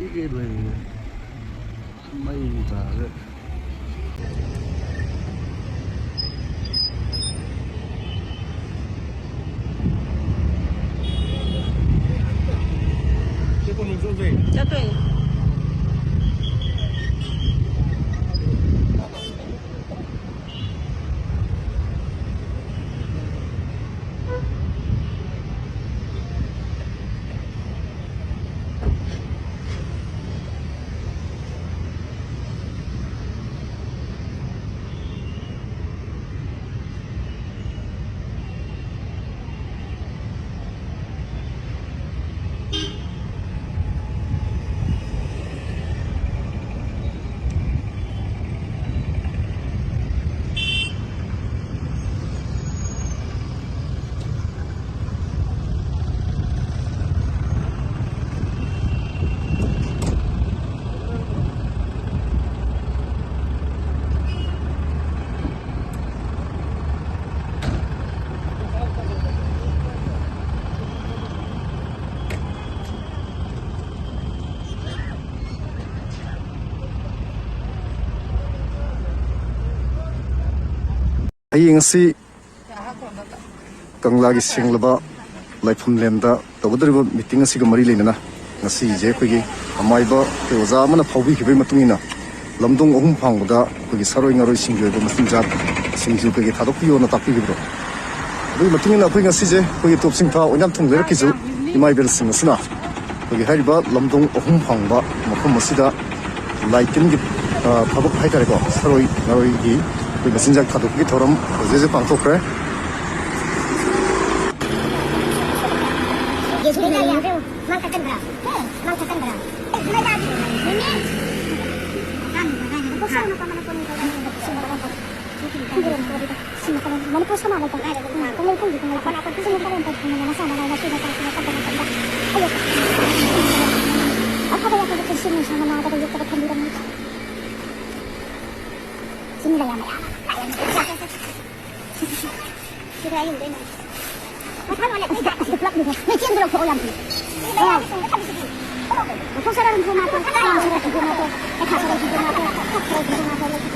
cái này mấy tờ đấy. Thế còn mình chỗ gì? Dạ tùy. Hayeng si Kanglagi Singlaba Laifam Lemda Tawdriba meeting asiga mari lena ngasi je khoigi amaiba ke oza mana phaubi khibai matungina lamdong ohum phangda khoigi saroi ngaroi singjo ba masinjak singju ke thadokpiyo na takpi gibro bu matungina khoi ngasi je khoigi topsing tha onam thung ler kizu imai bel sing asna khoigi hariba lamdong ohum phangba makham masida laitin gi thabok hai tare ko saroi ngaroi gi khoigi masinjak thadokpi thoram je pangthokre Mangkakan berapa? Mangkakan berapa? Mulai tadi. Ini. Kan, aku sama mana pun kalau ada semua orang. Mana pun sama orang. Kalau pun gitu, apa pun semua orang pun mana sama orang sudah tahu apa. Ayo. Apa yang aku kesini sama mana ada yang terkandung dalam itu. Sini lah yang Sudah ayo deh. Macam mana ni tak sebelah ni. Macam dulu kau yang ni. Kau sekarang rumah tu, sekarang rumah tu, sekarang rumah tu, sekarang rumah tu, sekarang rumah tu,